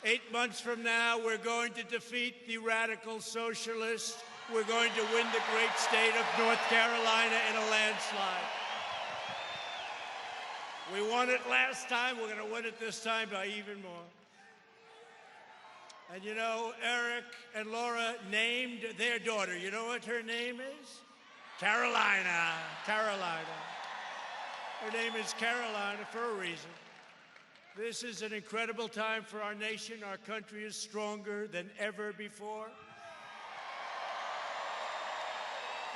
8 months from now, we're going to defeat the radical socialists. We're going to win the great state of North Carolina in a landslide. We won it last time. We're going to win it this time by even more. And you know, Eric and Laura named their daughter. You know what her name is? Carolina. Carolina. Her name is Carolina for a reason. This is an incredible time for our nation. Our country is stronger than ever before.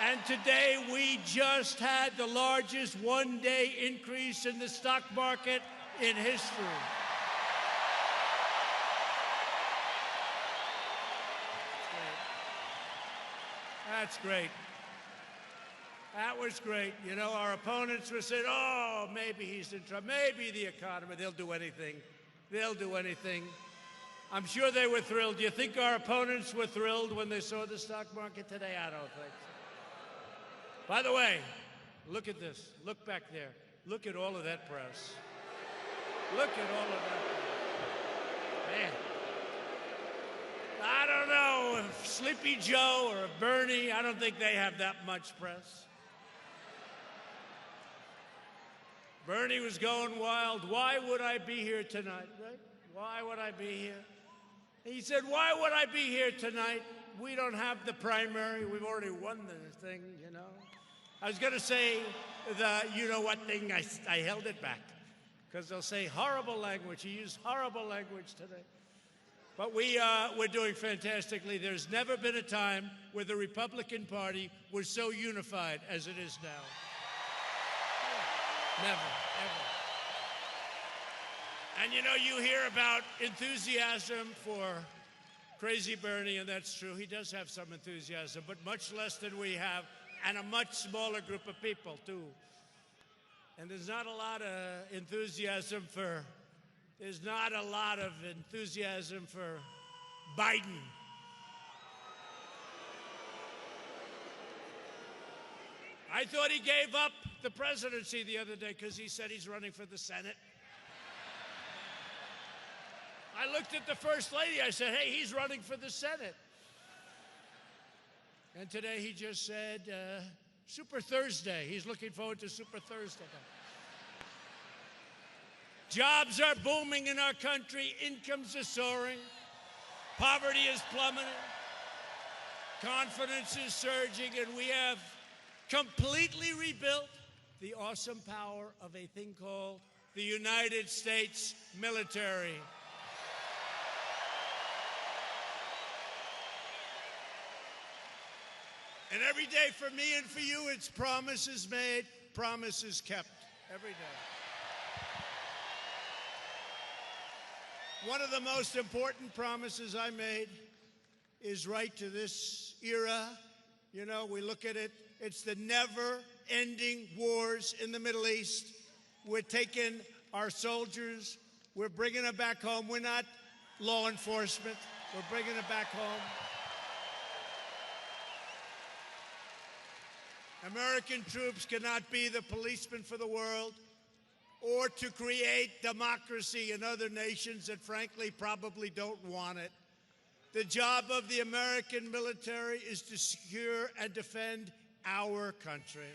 And today we just had the largest one-day increase in the stock market in history. That's great. That was great. You know, our opponents were saying, oh, maybe he's in trouble, maybe the economy, they'll do anything. They'll do anything. I'm sure they were thrilled. Do you think our opponents were thrilled when they saw the stock market today? I don't think so. By the way, look at this. Look back there. Look at all of that press. Look at all of that. Man. I don't know if Sleepy Joe or Bernie, I don't think they have that much press. Bernie was going wild. Why would I be here tonight, right? Why would I be here? He said, why would I be here tonight? We don't have the primary. We've already won the thing, you know. I was going to say the you-know-what thing. I held it back because they'll say horrible language. He used horrible language today. But we're doing fantastically. There's never been a time where the Republican Party was so unified as it is now. Never, ever. And you know, you hear about enthusiasm for Crazy Bernie, and that's true. He does have some enthusiasm, but much less than we have, and a much smaller group of people, too. And there's not a lot of enthusiasm for Biden. I thought he gave up the presidency the other day because he said he's running for the Senate. I looked at the First Lady. I said, hey, he's running for the Senate. And today he just said, Super Thursday. He's looking forward to Super Thursday. Jobs are booming in our country. Incomes are soaring. Poverty is plummeting. Confidence is surging. And we have completely rebuilt the awesome power of a thing called the United States military. And every day for me and for you, it's promises made, promises kept. Every day. One of the most important promises I made is right to this era. You know, we look at it, it's the never-ending wars in the Middle East. We're taking our soldiers, we're bringing them back home. We're not law enforcement, we're bringing them back home. American troops cannot be the policemen for the world or to create democracy in other nations that, frankly, probably don't want it. The job of the American military is to secure and defend our country.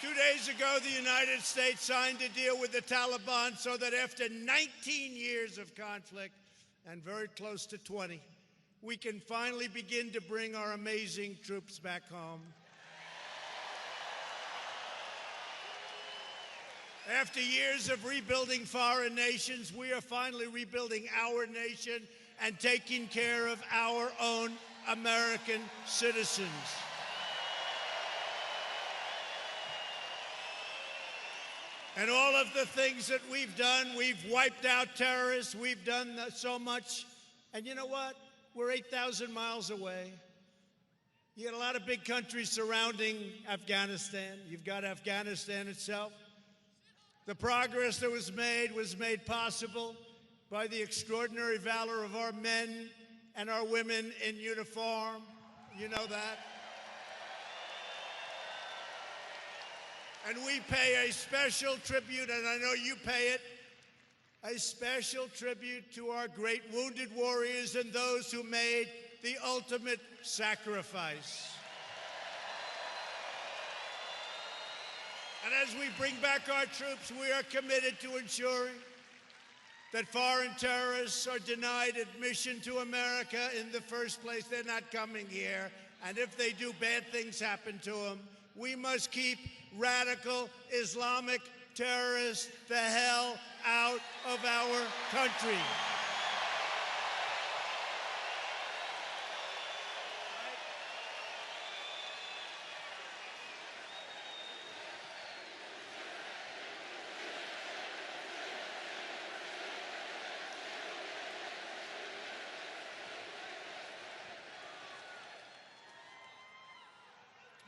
Two days ago, the United States signed a deal with the Taliban so that after 19 years of conflict, and very close to 20, we can finally begin to bring our amazing troops back home. After years of rebuilding foreign nations, we are finally rebuilding our nation and taking care of our own American citizens. And all of the things that we've done, we've wiped out terrorists, we've done so much. And you know what? We're 8,000 miles away. You got a lot of big countries surrounding Afghanistan. You've got Afghanistan itself. The progress that was made possible by the extraordinary valor of our men and our women in uniform. You know that. And we pay a special tribute, and I know you pay it, a special tribute to our great wounded warriors and those who made the ultimate sacrifice. And as we bring back our troops, we are committed to ensuring that foreign terrorists are denied admission to America in the first place. They're not coming here. And if they do, bad things happen to them. We must keep radical Islamic terrorists the hell out of our country.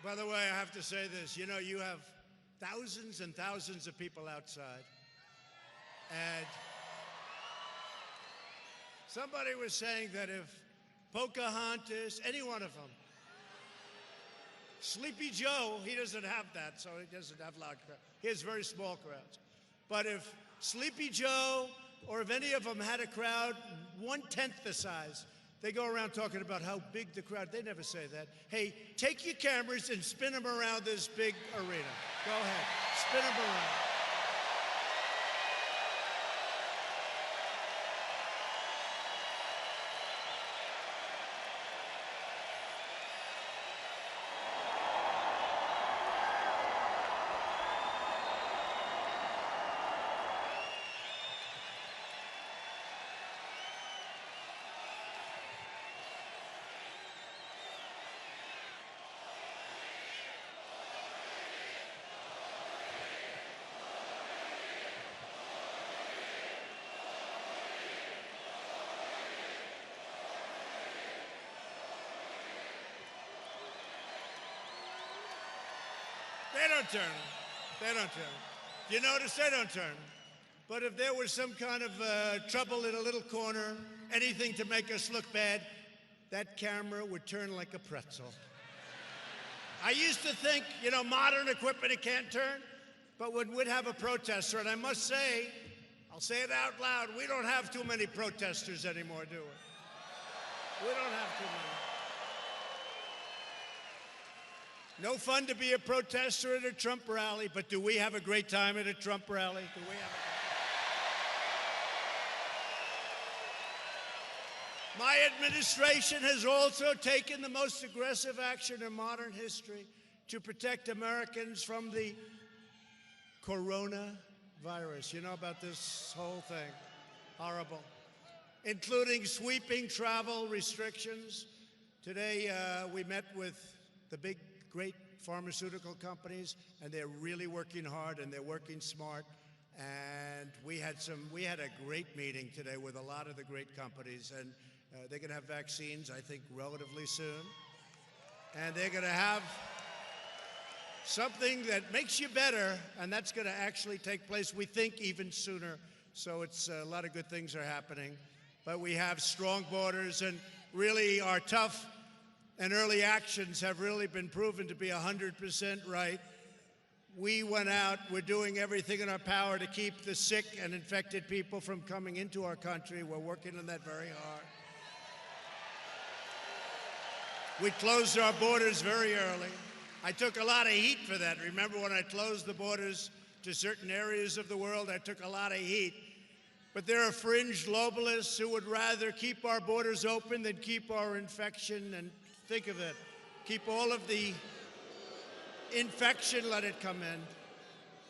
By the way, I have to say this. You know, you have thousands and thousands of people outside. And somebody was saying that if Pocahontas, any one of them, Sleepy Joe, he doesn't have that, so he doesn't have loud crowds. He has very small crowds. But if Sleepy Joe or if any of them had a crowd 1/10 the size, they go around talking about how big the crowd. They never say that. Hey, take your cameras and spin them around this big arena. Go ahead, spin them around. They don't turn them. They don't turn them. You notice they don't turn them. But if there was some kind of trouble in a little corner, anything to make us look bad, that camera would turn like a pretzel. I used to think, you know, modern equipment, it can't turn. But when we'd have a protester, and I must say, I'll say it out loud, we don't have too many protesters anymore, do we? We don't have too many. No fun to be a protester at a Trump rally, but do we have a great time at a Trump rally? Do we have a... My administration has also taken the most aggressive action in modern history to protect Americans from the coronavirus. You know about this whole thing? Horrible. Including sweeping travel restrictions. Today, we met with the big great pharmaceutical companies, and they're really working hard and they're working smart. And we had a great meeting today with a lot of the great companies, and they're going to have vaccines, I think, relatively soon. And they're going to have something that makes you better, and that's going to actually take place, we think, even sooner. So it's a lot of good things are happening. But we have strong borders, and really our tough and early actions have really been proven to be 100% right. We went out, we're doing everything in our power to keep the sick and infected people from coming into our country. We're working on that very hard. We closed our borders very early. I took a lot of heat for that. Remember when I closed the borders to certain areas of the world, I took a lot of heat. But there are fringe globalists who would rather keep our borders open than keep our infection, and think of it, keep all of the infection, let it come in.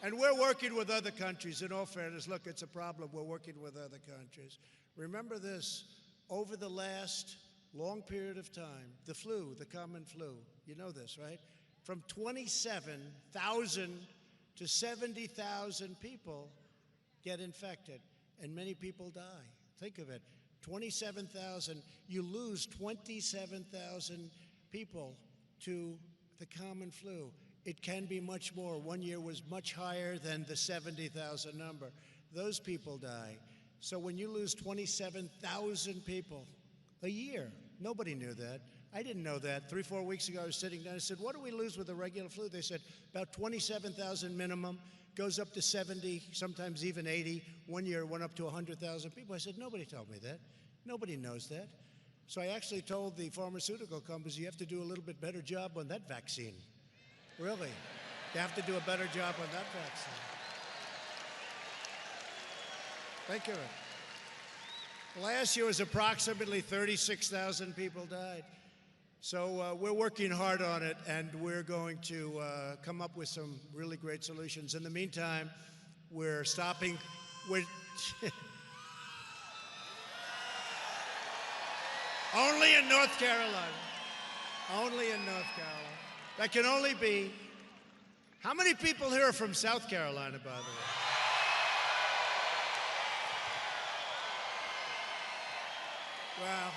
And we're working with other countries. In all fairness, look, it's a problem. We're working with other countries. Remember this, over the last long period of time, the flu, the common flu, you know this, right? From 27,000 to 70,000 people get infected, and many people die. Think of it. 27,000, you lose 27,000 people to the common flu. It can be much more. One year was much higher than the 70,000 number. Those people die. So when you lose 27,000 people a year, nobody knew that. I didn't know that. 3, 4 weeks ago, I was sitting down. I said, what do we lose with the regular flu? They said, about 27,000 minimum, goes up to 70, sometimes even 80. One year, it went up to 100,000 people. I said, nobody told me that. Nobody knows that. So I actually told the pharmaceutical companies, you have to do a little bit better job on that vaccine. Really. You have to do a better job on that vaccine. Thank you. Last year was approximately 36,000 people died. So we're working hard on it, and we're going to come up with some really great solutions. In the meantime, we're stopping. Only in North Carolina. Only in North Carolina. That can only be. How many people here are from South Carolina, by the way? Well,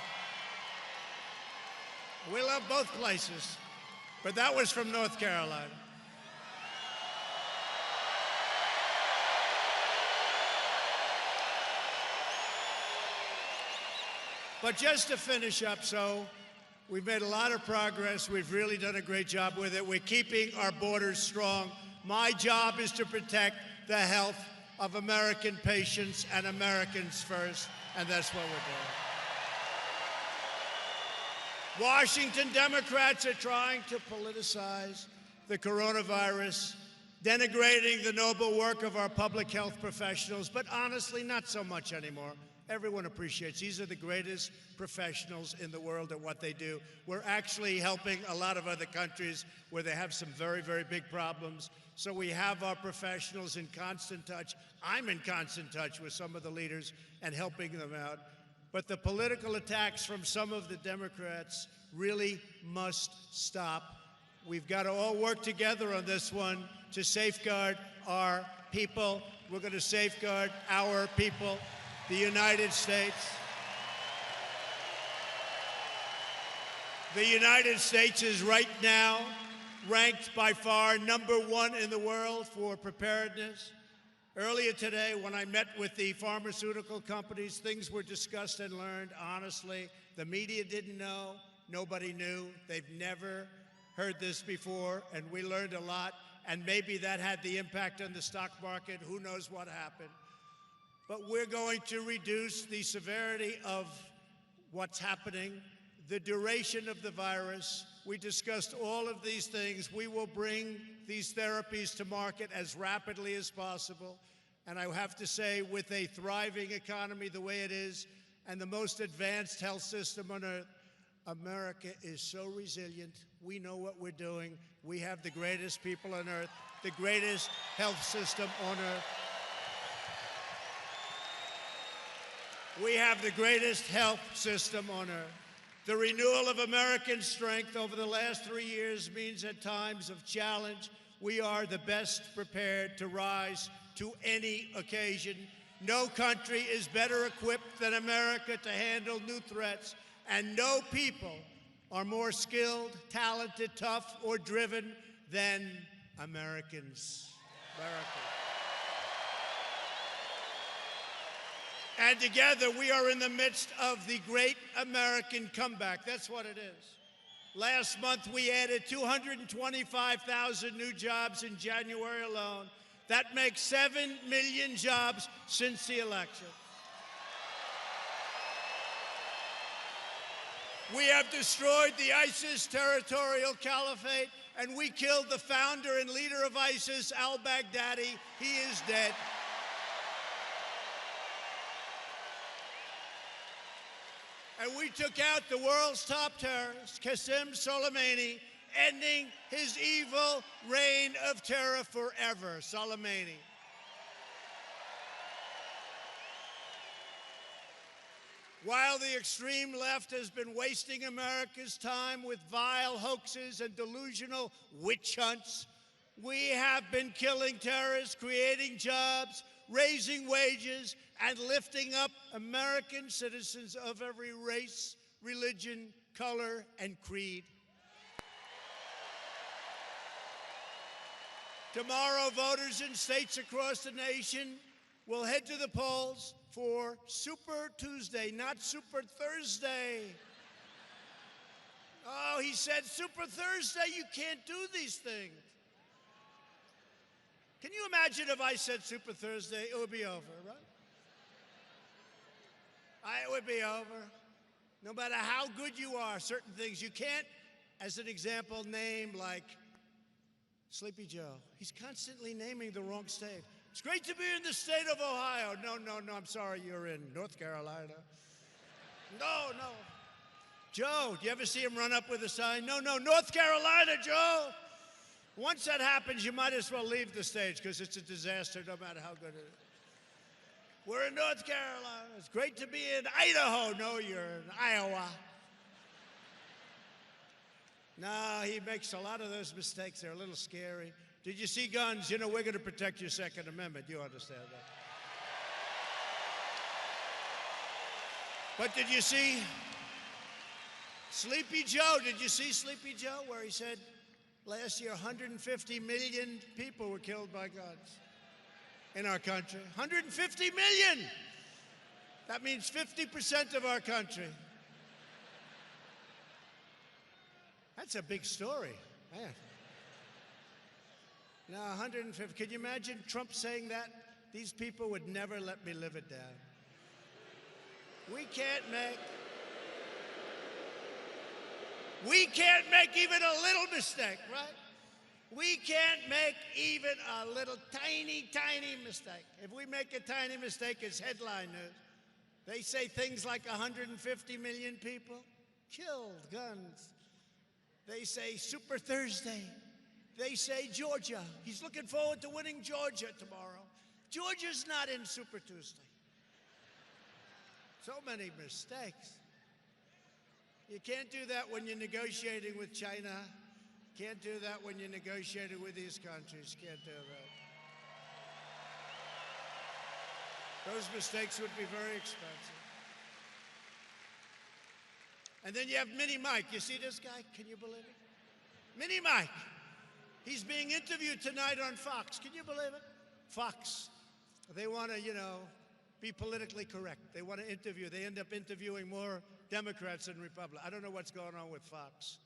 we love both places, but that was from North Carolina. But just to finish up, so we've made a lot of progress. We've really done a great job with it. We're keeping our borders strong. My job is to protect the health of American patients and Americans first, and that's what we're doing. Washington Democrats are trying to politicize the coronavirus, denigrating the noble work of our public health professionals, but honestly, not so much anymore. Everyone appreciates. These are the greatest professionals in the world at what they do. We're actually helping a lot of other countries where they have some very, very big problems. So we have our professionals in constant touch. I'm in constant touch with some of the leaders and helping them out. But the political attacks from some of the Democrats really must stop. We've got to all work together on this one to safeguard our people. We're going to safeguard our people, the United States. The United States is right now ranked by far #1 in the world for preparedness. Earlier today, when I met with the pharmaceutical companies, things were discussed and learned. Honestly, the media didn't know. Nobody knew. They've never heard this before, and we learned a lot. And maybe that had the impact on the stock market. Who knows what happened? But we're going to reduce the severity of what's happening, the duration of the virus. We discussed all of these things. We will bring these therapies to market as rapidly as possible. And I have to say, with a thriving economy the way it is, and the most advanced health system on earth, America is so resilient. We know what we're doing. We have the greatest people on earth, the greatest health system on earth. We have the greatest health system on earth. The renewal of American strength over the last 3 years means at times of challenge, we are the best prepared to rise to any occasion. No country is better equipped than America to handle new threats, and no people are more skilled, talented, tough, or driven than Americans. And together, we are in the midst of the great American comeback. That's what it is. Last month, we added 225,000 new jobs in January alone. That makes 7 million jobs since the election. We have destroyed the ISIS territorial caliphate, and we killed the founder and leader of ISIS, al-Baghdadi. He is dead. And we took out the world's top terrorist, Qasem Soleimani, ending his evil reign of terror forever. Soleimani. While the extreme left has been wasting America's time with vile hoaxes and delusional witch hunts, we have been killing terrorists, creating jobs, raising wages, and lifting up American citizens of every race, religion, color, and creed. Tomorrow, voters in states across the nation will head to the polls for Super Tuesday, not Super Thursday. Oh, he said, Super Thursday, you can't do these things. Can you imagine if I said Super Thursday? It would be over, right? It would be over. No matter how good you are, certain things you can't, as an example, name like Sleepy Joe. He's constantly naming the wrong state. It's great to be in the state of Ohio. No, I'm sorry, you're in North Carolina. No. Joe, do you ever see him run up with a sign? No, North Carolina, Joe. Once that happens, you might as well leave the stage because it's a disaster no matter how good it is. We're in North Carolina. It's great to be in Idaho. No, you're in Iowa. No, he makes a lot of those mistakes. They're a little scary. Did you see guns? You know, we're going to protect your Second Amendment. You understand that. But did you see Sleepy Joe? Did you see Sleepy Joe where he said last year 150 million people were killed by guns in our country? 150 million! That means 50% of our country. That's a big story, man. Now, 150. Can you imagine Trump saying that? These people would never let me live it down. We can't make even a little mistake, right? We can't make even a little tiny mistake. If we make a tiny mistake, it's headline news. They say things like 150 million people killed, guns. They say Super Thursday. They say Georgia. He's looking forward to winning Georgia tomorrow. Georgia's not in Super Tuesday. So many mistakes. You can't do that when you're negotiating with China. Can't do that when you're negotiating with these countries. Can't do that. Those mistakes would be very expensive. And then you have Mini Mike. You see this guy? Can you believe it? Mini Mike. He's being interviewed tonight on Fox. Can you believe it? Fox. They want to, be politically correct. They want to interview. They end up interviewing more Democrats than Republicans. I don't know what's going on with Fox.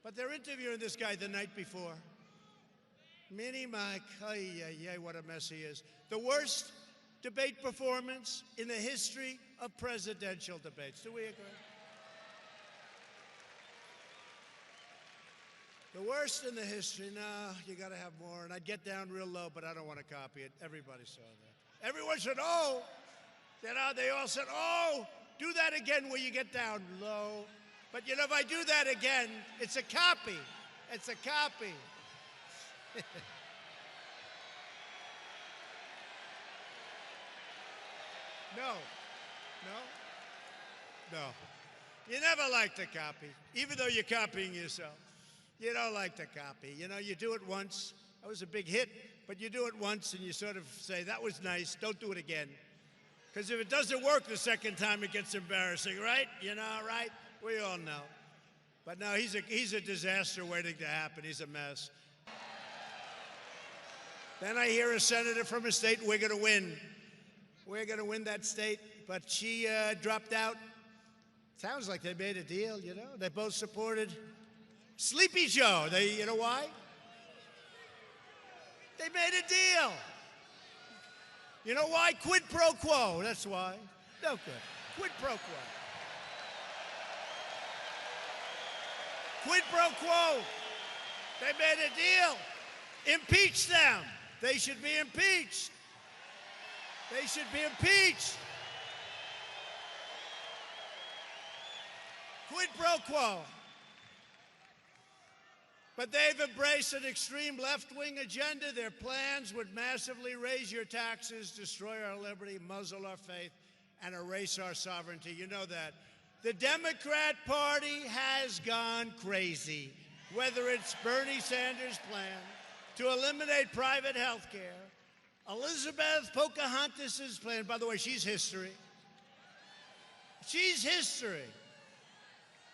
But they're interviewing this guy the night before. Mini Mike, what a mess he is. The worst debate performance in the history of presidential debates. Do we agree? The worst in the history. No, you got to have more. And I'd get down real low, but I don't want to copy it. Everybody saw that. Everyone said, oh. They all said, oh, do that again where you get down low. But, if I do that again, it's a copy. It's a copy. No. You never like to copy, even though you're copying yourself. You don't like to copy. You do it once. That was a big hit, but you do it once and you sort of say, that was nice, don't do it again. Because if it doesn't work the second time, it gets embarrassing, right? Right? We all know. But no, he's a disaster waiting to happen. He's a mess. Then I hear a senator from a state, we're going to win. We're going to win that state. But she dropped out. Sounds like they made a deal, They both supported Sleepy Joe. You know why? They made a deal. You know why? Quid pro quo. That's why. No good. Quid pro quo. Quid pro quo. They made a deal. Impeach them. They should be impeached. They should be impeached. Quid pro quo. But they've embraced an extreme left-wing agenda. Their plans would massively raise your taxes, destroy our liberty, muzzle our faith, and erase our sovereignty. You know that. The Democrat Party has gone crazy, whether it's Bernie Sanders' plan to eliminate private health care, Elizabeth Pocahontas' plan. By the way, she's history. She's history.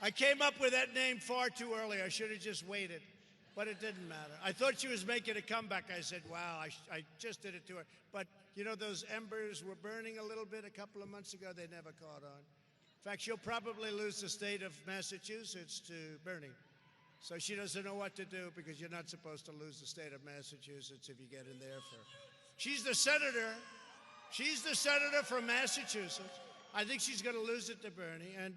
I came up with that name far too early. I should have just waited, but it didn't matter. I thought she was making a comeback. I said, wow, I just did it to her. But, those embers were burning a little bit a couple of months ago. They never caught on. In fact, she'll probably lose the state of Massachusetts to Bernie. So she doesn't know what to do because you're not supposed to lose the state of Massachusetts if you get in there for. She's the senator. She's the senator from Massachusetts. I think she's going to lose it to Bernie. And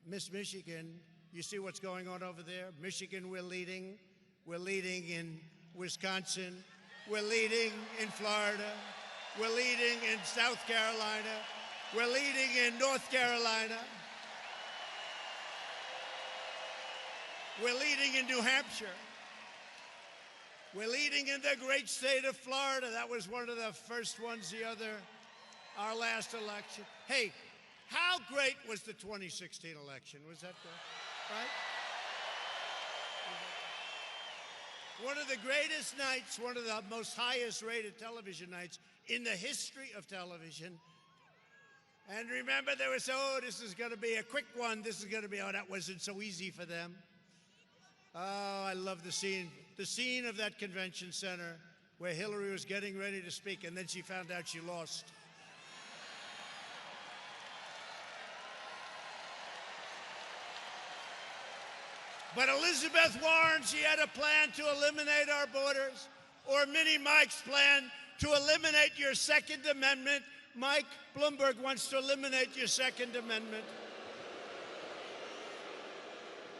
Miss Michigan, you see what's going on over there? Michigan, we're leading. We're leading in Wisconsin. We're leading in Florida. We're leading in South Carolina. We're leading in North Carolina. We're leading in New Hampshire. We're leading in the great state of Florida. That was one of the first ones our last election. Hey, how great was the 2016 election? Was that good? Right? One of the greatest nights, one of the most highest rated television nights in the history of television. And remember, they were saying, oh, this is going to be a quick one. This is going to be, oh, that wasn't so easy for them. Oh, I love the scene of that convention center where Hillary was getting ready to speak, and then she found out she lost. But Elizabeth Warren, she had a plan to eliminate our borders, or Minnie Mike's plan to eliminate your Second Amendment. Mike Bloomberg wants to eliminate your Second Amendment.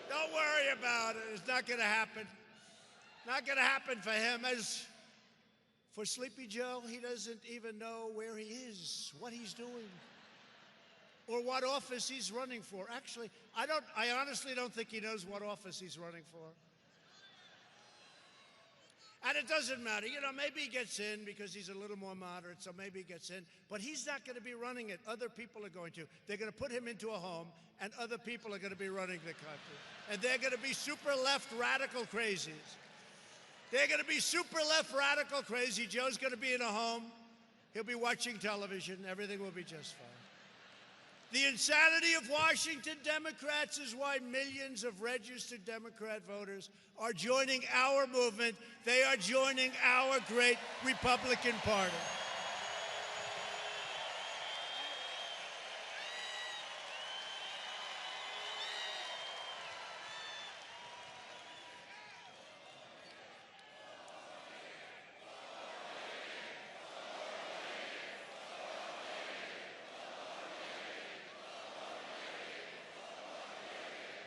Don't worry about it. It's not going to happen. Not going to happen for him. As for Sleepy Joe, he doesn't even know where he is, what he's doing, or what office he's running for. Actually, I honestly don't think he knows what office he's running for. And it doesn't matter. You know, maybe he gets in because he's a little more moderate, so maybe he gets in. But he's not going to be running it. Other people are going to. They're going to put him into a home, and other people are going to be running the country. And they're going to be super left radical crazies. They're going to be super left radical crazy. Joe's going to be in a home. He'll be watching television. Everything will be just fine. The insanity of Washington Democrats is why millions of registered Democrat voters are joining our movement. They are joining our great Republican Party.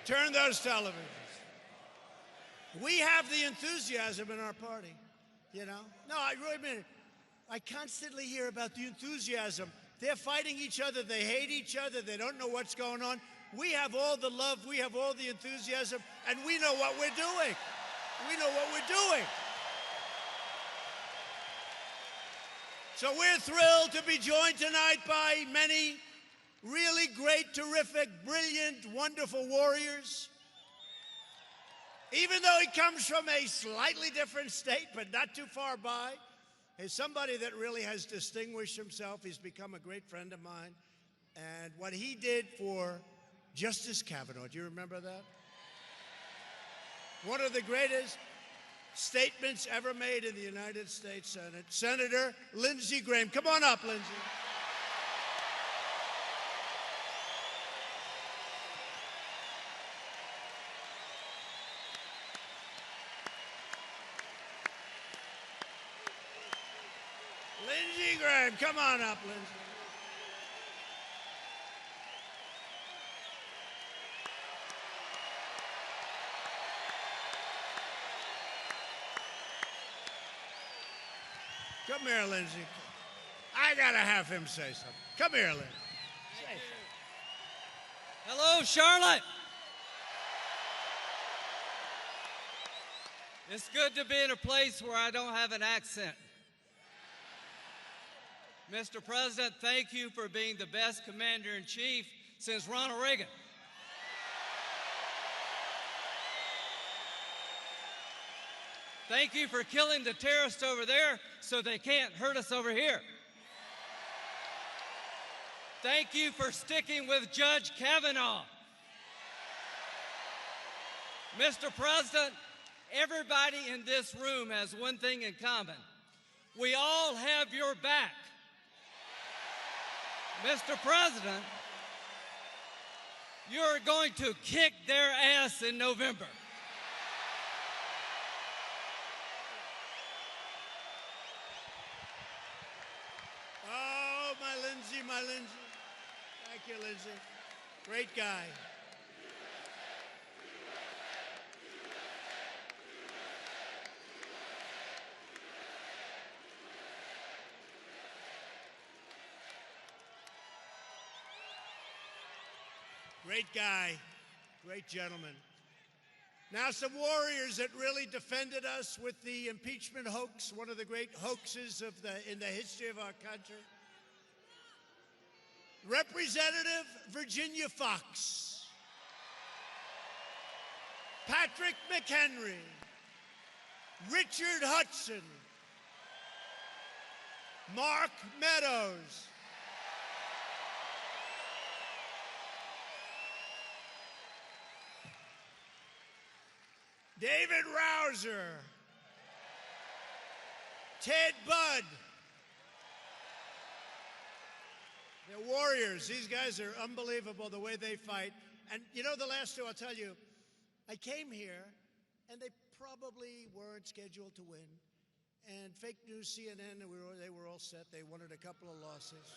Turn those televisions. We have the enthusiasm in our party, you know? No, I really mean it. I constantly hear about the enthusiasm. They're fighting each other. They hate each other. They don't know what's going on. We have all the love. We have all the enthusiasm. And we know what we're doing. We know what we're doing. So we're thrilled to be joined tonight by many really great, terrific, brilliant, wonderful warriors. Even though he comes from a slightly different state, but not too far by, is somebody that really has distinguished himself. He's become a great friend of mine. And what he did for Justice Kavanaugh, do you remember that? One of the greatest statements ever made in the United States Senate. Senator Lindsey Graham. Come on up, Lindsey. Lindsey Graham, come on up, Lindsey. Come here, Lindsey. I gotta have him say something. Come here, Lindsey. Say something. Hello, Charlotte. It's good to be in a place where I don't have an accent. Mr. President, thank you for being the best commander-in-chief since Ronald Reagan. Thank you for killing the terrorists over there so they can't hurt us over here. Thank you for sticking with Judge Kavanaugh. Mr. President, everybody in this room has one thing in common. We all have your back. Mr. President, you're going to kick their ass in November. Oh, my Lindsay, my Lindsay. Thank you, Lindsay. Great guy. Great guy, great gentleman. Now, some warriors that really defended us with the impeachment hoax, one of the great hoaxes in the history of our country. Representative Virginia Fox, Patrick McHenry, Richard Hudson, Mark Meadows, David Rouser, Ted Budd. They're warriors. These guys are unbelievable the way they fight. And you know, the last two, I'll tell you, I came here and they probably weren't scheduled to win. And fake news CNN, they were all set. They wanted a couple of losses.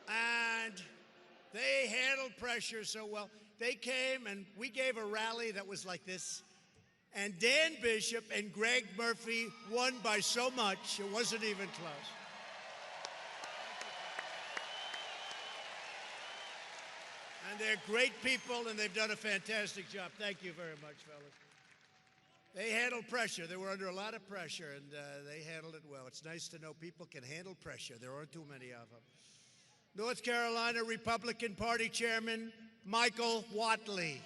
And they handled pressure so well. They came and we gave a rally that was like this. And Dan Bishop and Greg Murphy won by so much, it wasn't even close. And they're great people, and they've done a fantastic job. Thank you very much, fellas. They handled pressure. They were under a lot of pressure, and they handled it well. It's nice to know people can handle pressure. There aren't too many of them. North Carolina Republican Party Chairman Michael Whatley.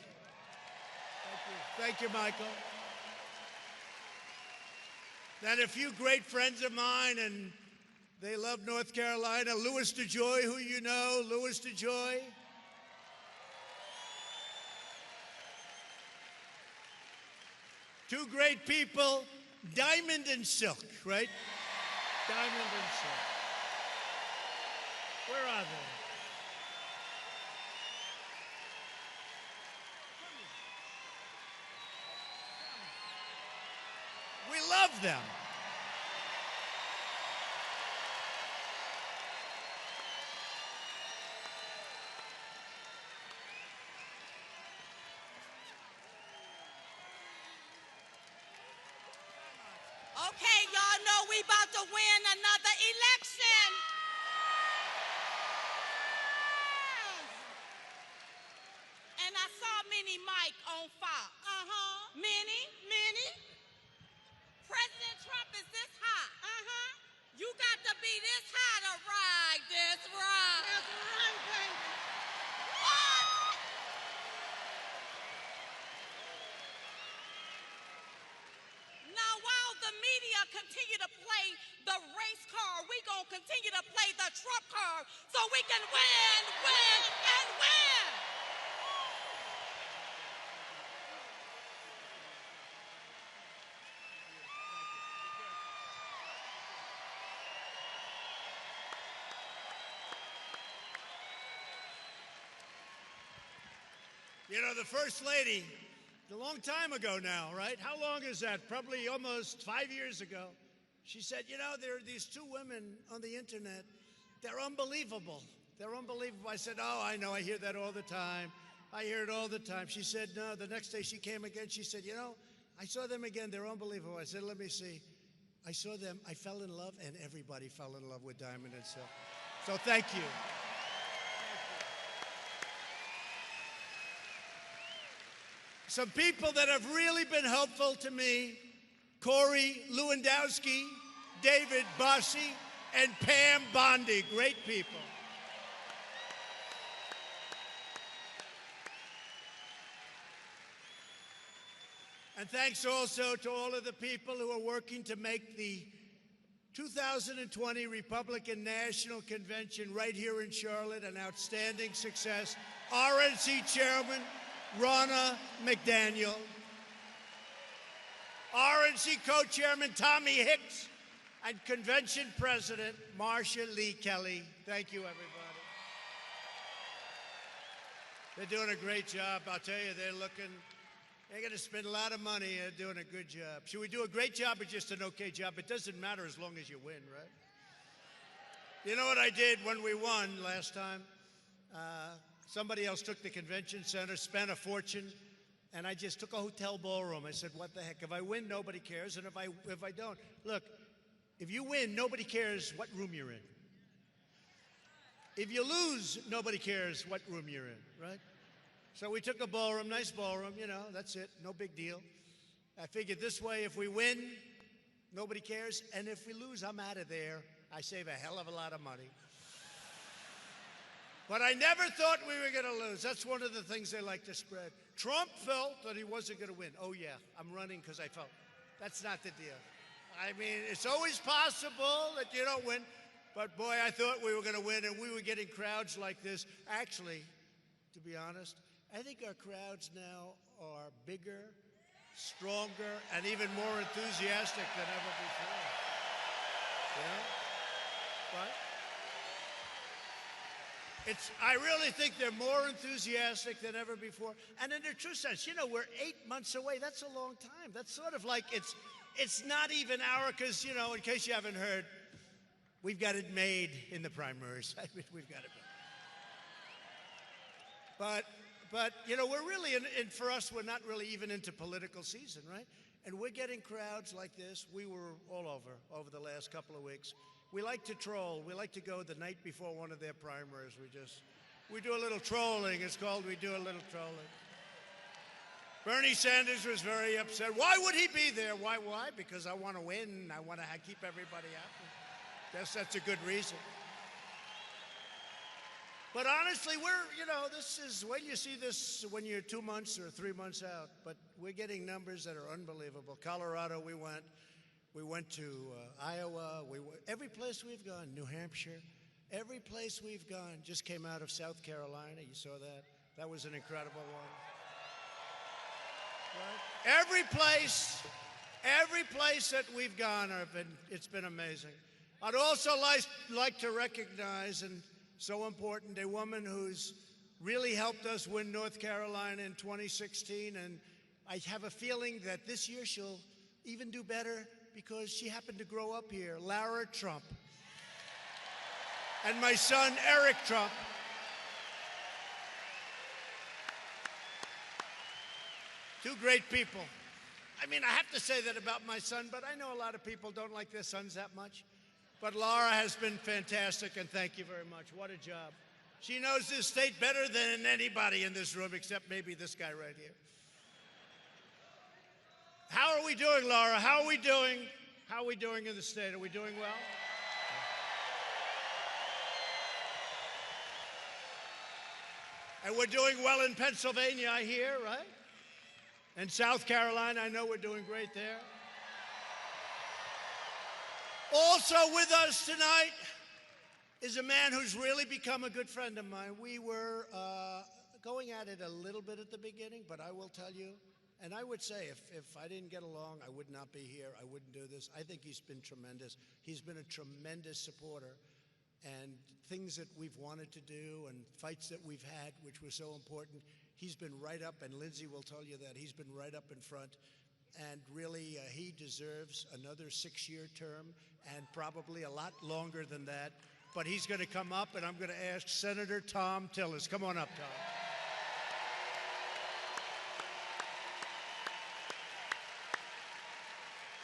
Thank you, Michael. Then a few great friends of mine, and they love North Carolina. Louis DeJoy, who you know, Louis DeJoy. Two great people, Diamond and Silk, right? Diamond and Silk. Where are they? We love them. Okay, y'all know we about to win another election. And I saw Minnie Mike on Fox. Minnie. President Trump is this hot. You got to be this hot to ride this ride. That's right, baby. What? Now, while the media continue to play the race card, we gonna continue to play the Trump card so we can win, and win. You know, the First Lady, a long time ago now, right? How long is that? Probably almost 5 years ago. She said, you know, there are these two women on the internet. They're unbelievable. They're unbelievable. I said, oh, I know. I hear that all the time. I hear it all the time. She said, no. The next day she came again. She said, you know, I saw them again. They're unbelievable. I said, let me see. I saw them. I fell in love, and everybody fell in love with Diamond and Silk. So thank you. Some people that have really been helpful to me, Corey Lewandowski, David Bossie, and Pam Bondi, great people. And thanks also to all of the people who are working to make the 2020 Republican National Convention right here in Charlotte an outstanding success. RNC Chairman Ronna McDaniel, RNC Co-Chairman Tommy Hicks, and Convention President Marcia Lee Kelly. Thank you, everybody. They're doing a great job. I'll tell you, they're going to spend a lot of money doing a good job. Should we do a great job or just an okay job? It doesn't matter as long as you win, right? You know what I did when we won last time? Somebody else took the convention center, spent a fortune, and I just took a hotel ballroom. I said, what the heck? If I win, nobody cares, and if I don't, look, if you win, nobody cares what room you're in. If you lose, nobody cares what room you're in, right? So we took a ballroom, nice ballroom, you know, that's it, no big deal. I figured this way, if we win, nobody cares, and if we lose, I'm out of there. I save a hell of a lot of money. But I never thought we were going to lose. That's one of the things they like to spread. Trump felt that he wasn't going to win. Oh, yeah, I'm running because I felt. That's not the deal. I mean, it's always possible that you don't win. But, boy, I thought we were going to win, and we were getting crowds like this. Actually, to be honest, I think our crowds now are bigger, stronger, and even more enthusiastic than ever before. You know? But I really think they're more enthusiastic than ever before. And in the true sense, you know, we're 8 months away. That's a long time. That's sort of like it's not even our, because, you know, in case you haven't heard, we've got it made in the primaries. I mean, we've got it made. But you know, we're really, for us, we're not really even into political season, right? And we're getting crowds like this. We were all over the last couple of weeks. We like to troll. We like to go the night before one of their primaries. We do a little trolling. It's called we do a little trolling. Bernie Sanders was very upset. Why would he be there? Why? Because I want to win. I want to keep everybody happy. Guess that's a good reason. But honestly, this is, when you see this when you're 2 months or 3 months out, but we're getting numbers that are unbelievable. Colorado, we went to Iowa, every place we've gone, New Hampshire, every place we've gone, just came out of South Carolina. You saw that? That was an incredible one. Right? Every place that we've gone, it's been amazing. I'd also like to recognize, and so important, a woman who's really helped us win North Carolina in 2016, and I have a feeling that this year she'll even do better because she happened to grow up here, Lara Trump. And my son, Eric Trump. Two great people. I mean, I have to say that about my son, but I know a lot of people don't like their sons that much. But Laura has been fantastic, and thank you very much. What a job. She knows this state better than anybody in this room, except maybe this guy right here. How are we doing, Laura? How are we doing? How are we doing in the state? Are we doing well? And we're doing well in Pennsylvania, I hear, right? And South Carolina, I know we're doing great there. Also with us tonight is a man who's really become a good friend of mine. We were going at it a little bit at the beginning, but I will tell you, and I would say if I didn't get along, I would not be here. I wouldn't do this. I think he's been tremendous. He's been a tremendous supporter. And things that we've wanted to do and fights that we've had, which were so important, he's been right up, and Lindsay will tell you that. He's been right up in front. And really, he deserves another 6-year term and probably a lot longer than that. But he's going to come up, and I'm going to ask Senator Tom Tillis. Come on up, Tom.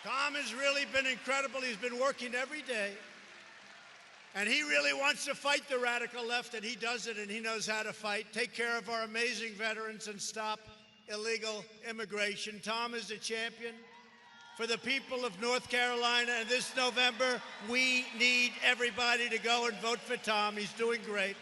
Tom has really been incredible. He's been working every day. And he really wants to fight the radical left, and he does it, and he knows how to fight, take care of our amazing veterans, and stop illegal immigration. Tom is a champion for the people of North Carolina, and this November, we need everybody to go and vote for Tom. He's doing great.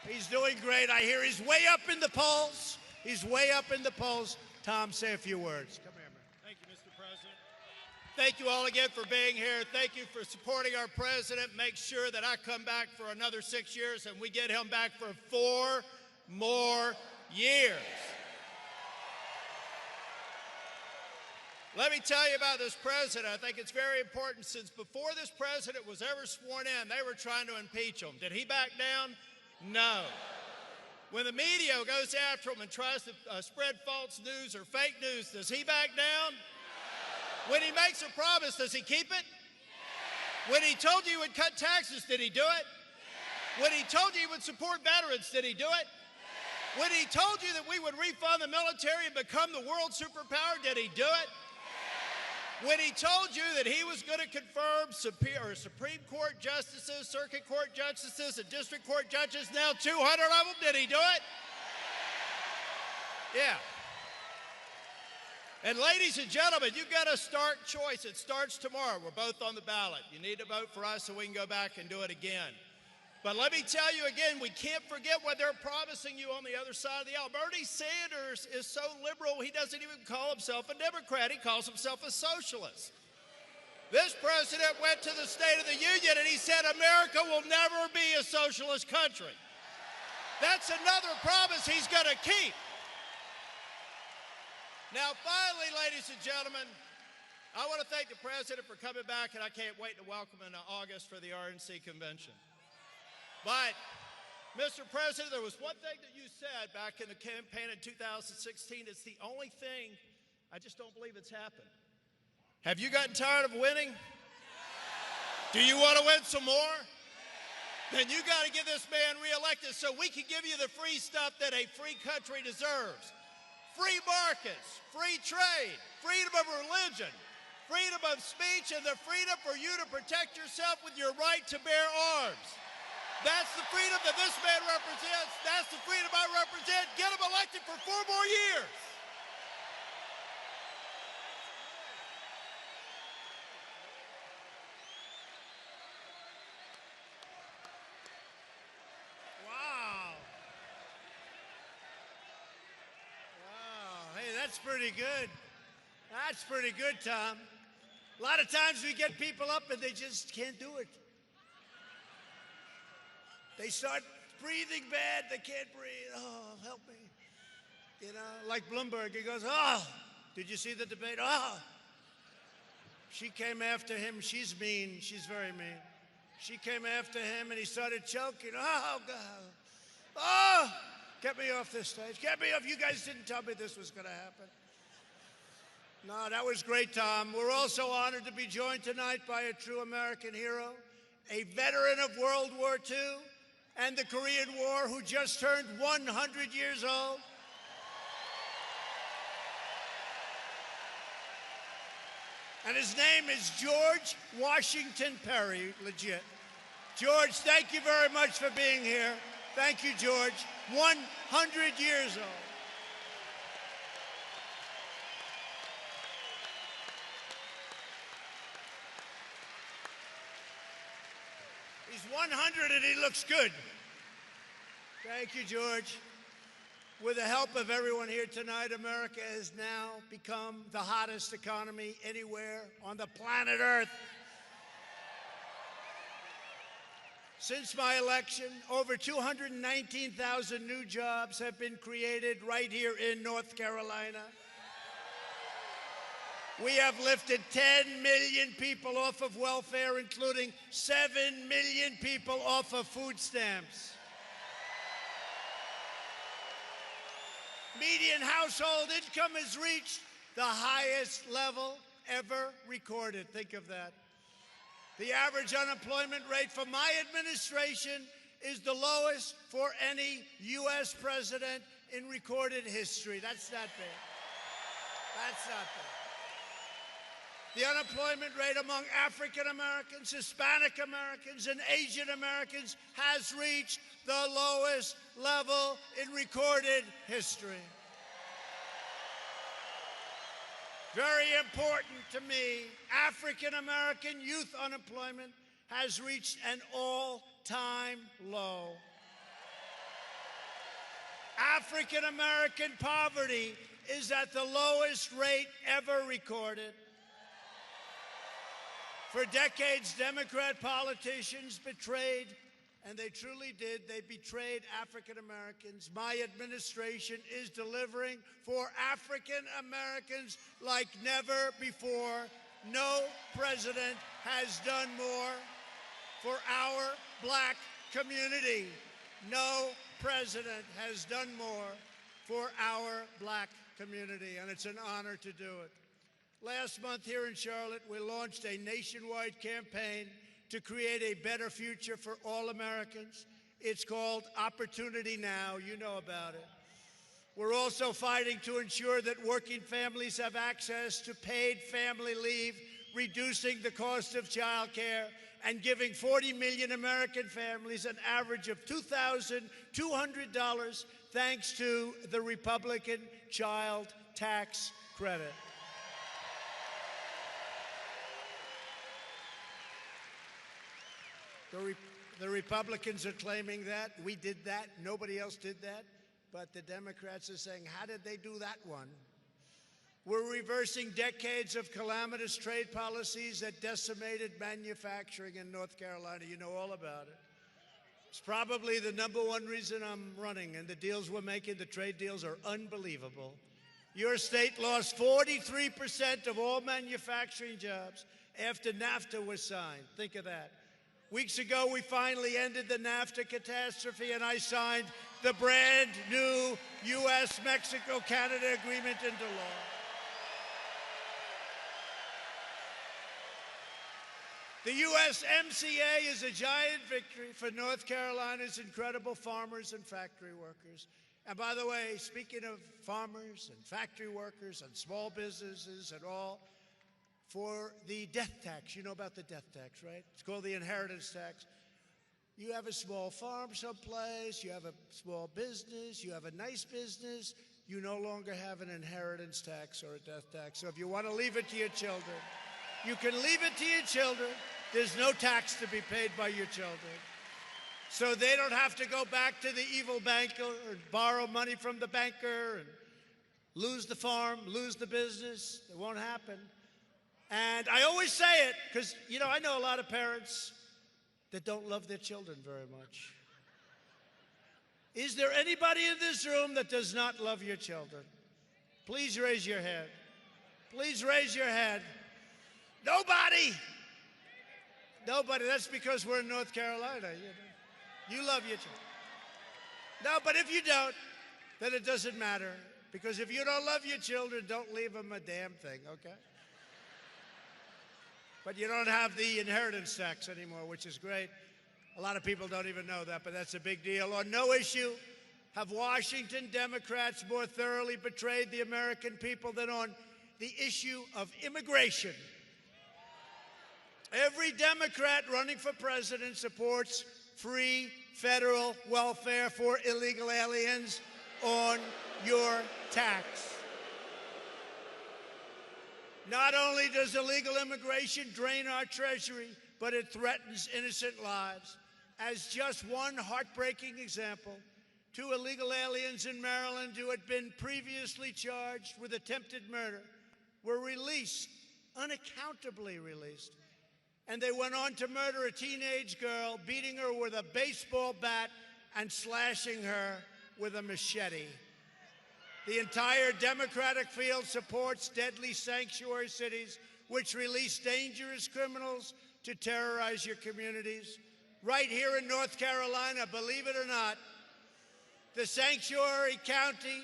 He's doing great. I hear he's way up in the polls. He's way up in the polls. Tom, say a few words. Come here, man. Thank you, Mr. President. Thank you all again for being here. Thank you for supporting our president. Make sure that I come back for another 6 years and we get him back for 4 more years. Let me tell you about this president. I think it's very important. Since before this president was ever sworn in, they were trying to impeach him. Did he back down? No. When the media goes after him and tries to spread false news or fake news, does he back down? When he makes a promise, does he keep it? When he told you he would cut taxes, did he do it? When he told you he would support veterans, did he do it? When he told you that we would refund the military and become the world superpower, did he do it? When he told you that he was going to confirm Supreme Court justices, Circuit Court justices, and District Court judges, now 200 of them, did he do it? Yeah. And ladies and gentlemen, you've got a stark choice. It starts tomorrow. We're both on the ballot. You need to vote for us so we can go back and do it again. But let me tell you again, we can't forget what they're promising you on the other side of the aisle. Bernie Sanders is so liberal, he doesn't even call himself a Democrat. He calls himself a socialist. This president went to the State of the Union and he said, America will never be a socialist country. That's another promise he's going to keep. Now, finally, ladies and gentlemen, I want to thank the president for coming back, and I can't wait to welcome him in August for the RNC convention. But, Mr. President, there was one thing that you said back in the campaign in 2016. It's the only thing I just don't believe it's happened. Have you gotten tired of winning? Do you want to win some more? Then you got to get this man reelected so we can give you the free stuff that a free country deserves. Free markets, free trade, freedom of religion, freedom of speech, and the freedom for you to protect yourself with your right to bear arms. That's the freedom that this man represents. That's the freedom I represent. Get him elected for 4 more years. Wow. Wow. Hey, that's pretty good. That's pretty good, Tom. A lot of times we get people up and they just can't do it. They start breathing bad, they can't breathe. Oh, help me. You know, like Bloomberg, he goes, oh, did you see the debate? Oh. She came after him, she's mean, she's very mean. She came after him and he started choking. Oh, God. Oh, get me off this stage. Get me off. You guys didn't tell me this was going to happen. No, that was great, Tom. We're also honored to be joined tonight by a true American hero, a veteran of World War II and the Korean War who just turned 100 years old. And his name is George Washington Perry, legit. George, thank you very much for being here. Thank you, George. 100 years old. He's 100 and he looks good. Thank you, George. With the help of everyone here tonight, America has now become the hottest economy anywhere on the planet Earth. Since my election, over 219,000 new jobs have been created right here in North Carolina. We have lifted 10 million people off of welfare, including 7 million people off of food stamps. Median household income has reached the highest level ever recorded. Think of that. The average unemployment rate for my administration is the lowest for any U.S. president in recorded history. That's not bad. That's not bad. The unemployment rate among African Americans, Hispanic Americans, and Asian Americans has reached the lowest level in recorded history. Very important to me, African American youth unemployment has reached an all-time low. African American poverty is at the lowest rate ever recorded. For decades, Democrat politicians betrayed And they truly did. They betrayed African Americans. My administration is delivering for African Americans like never before. No president has done more for our black community. No president has done more for our black community, and it's an honor to do it. Last month here in Charlotte, we launched a nationwide campaign to create a better future for all Americans. It's called Opportunity Now. You know about it. We're also fighting to ensure that working families have access to paid family leave, reducing the cost of child care, and giving 40 million American families an average of $2,200 thanks to the Republican Child Tax Credit. The Republicans are claiming that. We did that. Nobody else did that. But the Democrats are saying, how did they do that one? We're reversing decades of calamitous trade policies that decimated manufacturing in North Carolina. You know all about it. It's probably the #1 reason I'm running, and the deals we're making, the trade deals, are unbelievable. Your state lost 43% of all manufacturing jobs after NAFTA was signed. Think of that. Weeks ago, we finally ended the NAFTA catastrophe, and I signed the brand new U.S.-Mexico-Canada agreement into law. The USMCA is a giant victory for North Carolina's incredible farmers and factory workers. And by the way, speaking of farmers and factory workers and small businesses and all, for the death tax. You know about the death tax, right? It's called the inheritance tax. You have a small farm someplace, you have a small business, you have a nice business, you no longer have an inheritance tax or a death tax. So if you want to leave it to your children, you can leave it to your children. There's no tax to be paid by your children. So they don't have to go back to the evil banker or borrow money from the banker and lose the farm, lose the business. It won't happen. And I always say it because, you know, I know a lot of parents that don't love their children very much. Is there anybody in this room that does not love your children? Please raise your hand. Please raise your hand. Nobody. Nobody. That's because we're in North Carolina. You love your children. No, but if you don't, then it doesn't matter. Because if you don't love your children, don't leave them a damn thing, okay? But you don't have the inheritance tax anymore, which is great. A lot of people don't even know that, but that's a big deal. On no issue have Washington Democrats more thoroughly betrayed the American people than on the issue of immigration. Every Democrat running for president supports free federal welfare for illegal aliens on your tax. Not only does illegal immigration drain our treasury, but it threatens innocent lives. As just one heartbreaking example, 2 illegal aliens in Maryland who had been previously charged with attempted murder were released, unaccountably released. And they went on to murder a teenage girl, beating her with a baseball bat and slashing her with a machete. The entire Democratic field supports deadly sanctuary cities which release dangerous criminals to terrorize your communities. Right here in North Carolina, believe it or not, the sanctuary county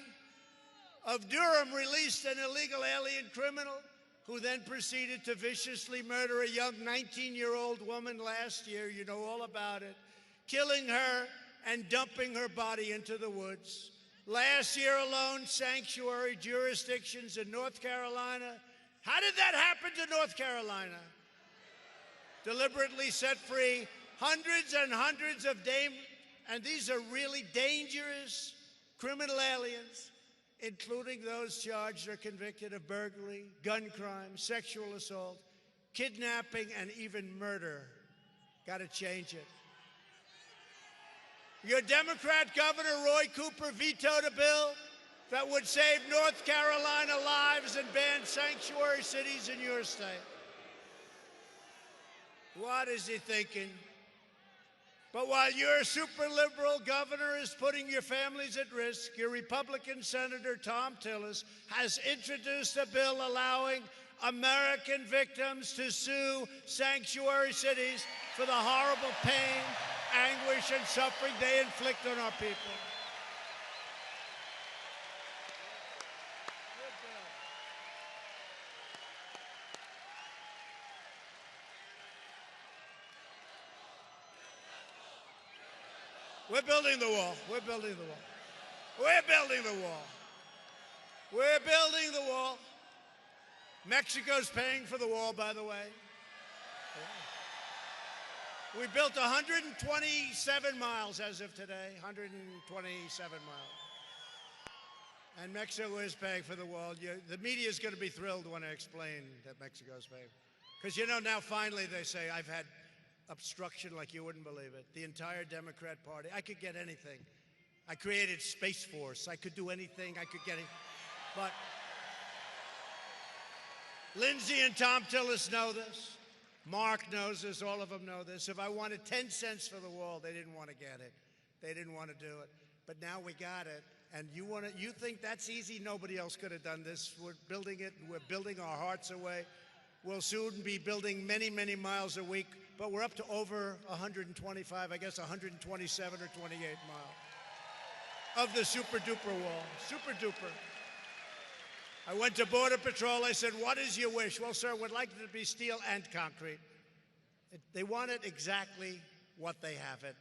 of Durham released an illegal alien criminal who then proceeded to viciously murder a young 19-year-old woman last year. You know all about it. Killing her and dumping her body into the woods. Last year alone, sanctuary jurisdictions in North Carolina. How did that happen to North Carolina? Deliberately set free hundreds and hundreds of and these are really dangerous criminal aliens, including those charged or convicted of burglary, gun crime, sexual assault, kidnapping, and even murder. Got to change it. Your Democrat Governor Roy Cooper vetoed a bill that would save North Carolina lives and ban sanctuary cities in your state. What is he thinking? But while your super liberal governor is putting your families at risk, your Republican Senator Tom Tillis has introduced a bill allowing American victims to sue sanctuary cities for the horrible pain, anguish, and suffering they inflict on our people. We're building the wall. We're building the wall. We're building the wall. We're building the wall. Mexico's paying for the wall, by the way. We built 127 miles as of today, 127 miles. And Mexico is paying for the wall. The media is going to be thrilled when I explain that Mexico's paying. Because, you know, now finally they say, I've had obstruction like you wouldn't believe it. The entire Democrat Party. I could get anything. I created Space Force. I could do anything. I could get it. But Lindsay and Tom Tillis know this. Mark knows this. All of them know this. If I wanted 10 cents for the wall, they didn't want to get it. They didn't want to do it. But now we got it. And you think that's easy? Nobody else could have done this. We're building it. We're building our hearts away. We'll soon be building many, many miles a week. But we're up to over 125, I guess 127 or 28 miles of the super duper wall. Super duper. I went to Border Patrol. I said, what is your wish? Well, sir, we'd like it to be steel and concrete. They want it exactly what they have it.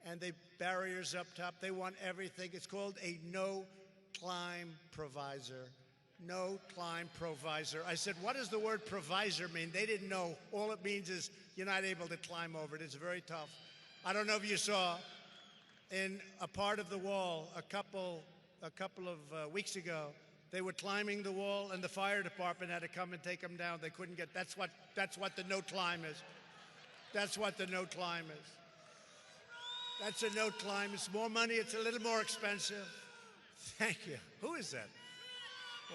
And the barriers up top, they want everything. It's called a no-climb provisor. No-climb provisor. I said, what does the word provisor mean? They didn't know. All it means is you're not able to climb over it. It's very tough. I don't know if you saw in a part of the wall a couple of weeks ago, they were climbing the wall and the fire department had to come and take them down. They couldn't get, that's what the no-climb is. That's what the no-climb is. That's a no-climb. It's more money. It's a little more expensive. Thank you. Who is that?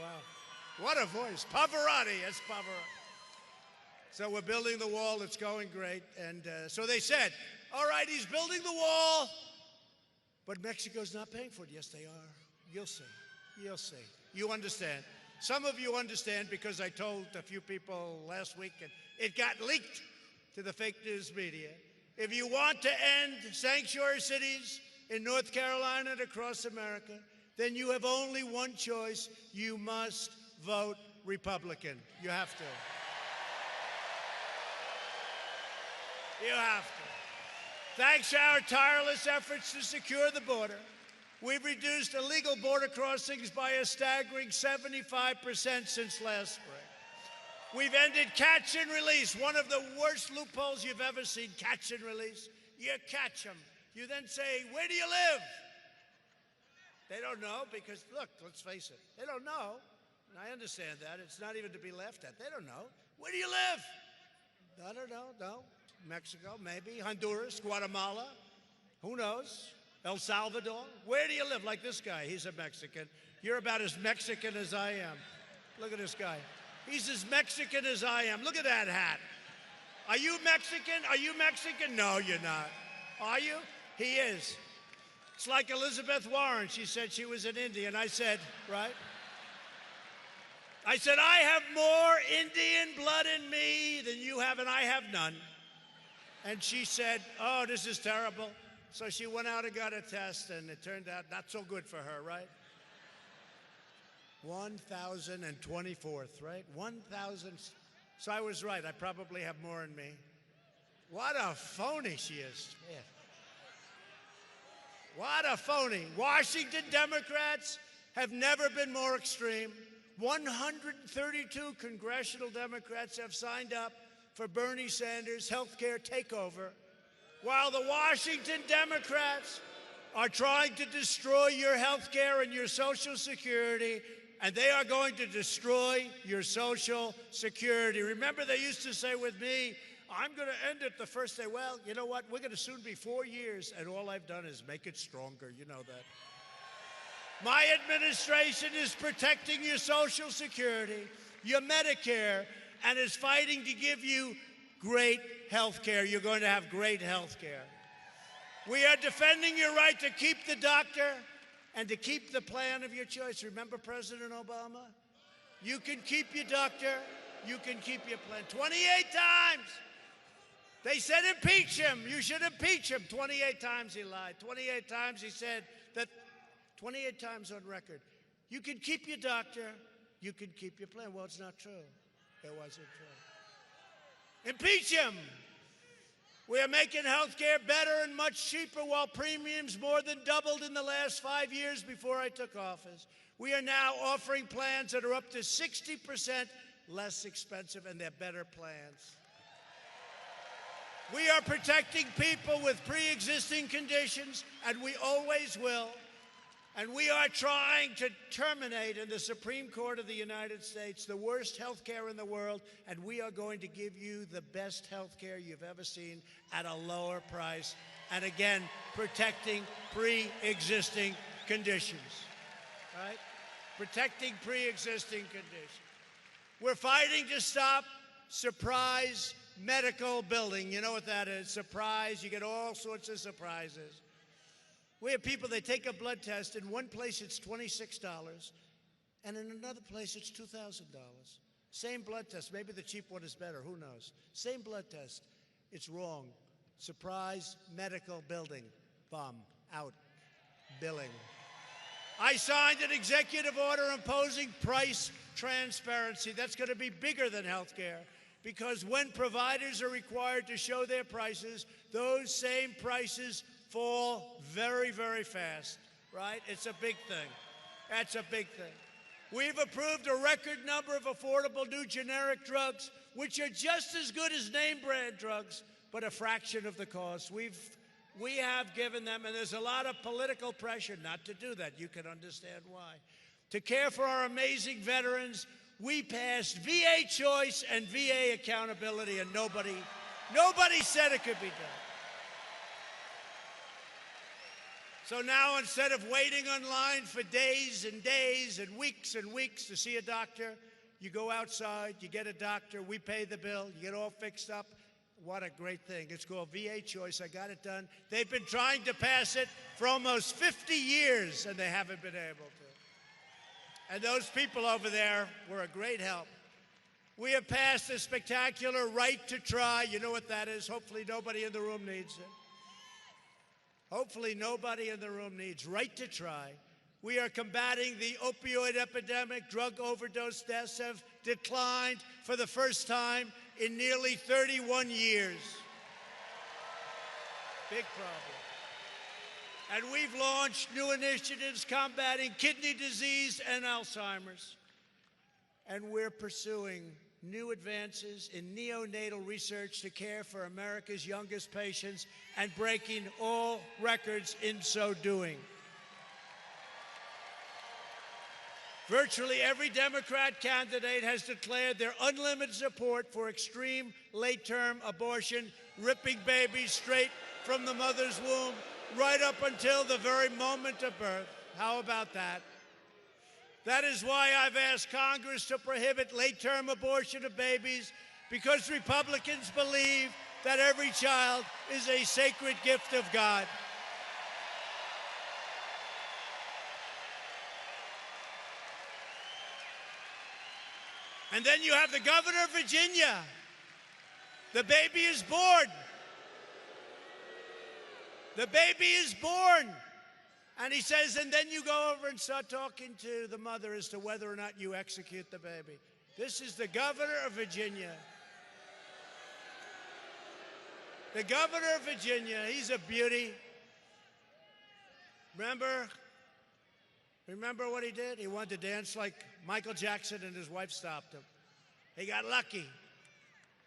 Wow. What a voice. Pavarotti. Yes, Pavarotti. So we're building the wall. It's going great. And so they said, all right, he's building the wall, but Mexico's not paying for it. Yes, they are. You'll see. You'll see. You understand. Some of you understand because I told a few people last week, and it got leaked to the fake news media. If you want to end sanctuary cities in North Carolina and across America, then you have only one choice. You must vote Republican. You have to. You have to. Thanks to our tireless efforts to secure the border, we've reduced illegal border crossings by a staggering 75% since last spring. We've ended catch and release, one of the worst loopholes you've ever seen, catch and release. You catch them. You then say, where do you live? They don't know because, look, let's face it, they don't know. And I understand that. It's not even to be laughed at. They don't know. Where do you live? I don't know. No. Mexico, maybe. Honduras, Guatemala. Who knows? El Salvador. Where do you live? Like this guy. He's a Mexican. You're about as Mexican as I am. Look at this guy. He's as Mexican as I am. Look at that hat. Are you Mexican? Are you Mexican? No, you're not. Are you? He is. It's like Elizabeth Warren. She said she was an Indian. I said, right? I said, I have more Indian blood in me than you have, and I have none. And she said, oh, this is terrible. So she went out and got a test, and it turned out not so good for her, right? 1,024th, right? 1,000. So I was right. I probably have more in me. What a phony she is. Man. What a phony. Washington Democrats have never been more extreme. 132 congressional Democrats have signed up for Bernie Sanders' health care takeover, while the Washington Democrats are trying to destroy your health care and your Social Security, and they are going to destroy your Social Security. Remember, they used to say with me, I'm going to end it the first day. Well, you know what? We're going to soon be 4 years, and all I've done is make it stronger. You know that. My administration is protecting your Social Security, your Medicare, and is fighting to give you great health care. You're going to have great health care. We are defending your right to keep the doctor and to keep the plan of your choice. Remember President Obama? You can keep your doctor, you can keep your plan. 28 times. They said impeach him. You should impeach him. 28 times he lied. 28 times he said that, 28 times on record. You can keep your doctor, you can keep your plan. Well, it's not true. It wasn't true. Impeach him. We are making health care better and much cheaper while premiums more than doubled in the last 5 years before I took office. We are now offering plans that are up to 60% less expensive, and they're better plans. We are protecting people with pre-existing conditions, and we always will. And we are trying to terminate in the Supreme Court of the United States the worst health care in the world, and we are going to give you the best health care you've ever seen at a lower price. And again, protecting pre-existing conditions, right? Protecting pre-existing conditions. We're fighting to stop surprise medical billing. You know what that is? Surprise. You get all sorts of surprises. We have people, they take a blood test. In one place, it's $26, and in another place, it's $2,000. Same blood test. Maybe the cheap one is better. Who knows? Same blood test. It's wrong. Surprise medical billing. Bomb. Out. Billing. I signed an executive order imposing price transparency. That's going to be bigger than health care, because when providers are required to show their prices, those same prices fall very, very fast, right? It's a big thing. That's a big thing. We've approved a record number of affordable new generic drugs, which are just as good as name brand drugs, but a fraction of the cost. We have given them, and there's a lot of political pressure not to do that. You can understand why. To care for our amazing veterans, we passed VA choice and VA accountability, and nobody said it could be done. So now, instead of waiting online for days and days and weeks to see a doctor, you go outside, you get a doctor, we pay the bill, you get all fixed up. What a great thing. It's called VA Choice. I got it done. They've been trying to pass it for almost 50 years, and they haven't been able to. And those people over there were a great help. We have passed a spectacular right to try. You know what that is? Hopefully nobody in the room needs it. Hopefully nobody in the room needs right to try. We are combating the opioid epidemic. Drug overdose deaths have declined for the first time in nearly 31 years. Big problem. And we've launched new initiatives combating kidney disease and Alzheimer's. And we're pursuing new advances in neonatal research to care for America's youngest patients and breaking all records in so doing. Virtually every Democrat candidate has declared their unlimited support for extreme late-term abortion, ripping babies straight from the mother's womb right up until the very moment of birth. How about that? That is why I've asked Congress to prohibit late-term abortion of babies, because Republicans believe that every child is a sacred gift of God. And then you have the governor of Virginia. The baby is born. The baby is born. And he says, and then you go over and start talking to the mother as to whether or not you execute the baby. This is the governor of Virginia. The governor of Virginia, he's a beauty. Remember what he did? He wanted to dance like Michael Jackson, and his wife stopped him. He got lucky.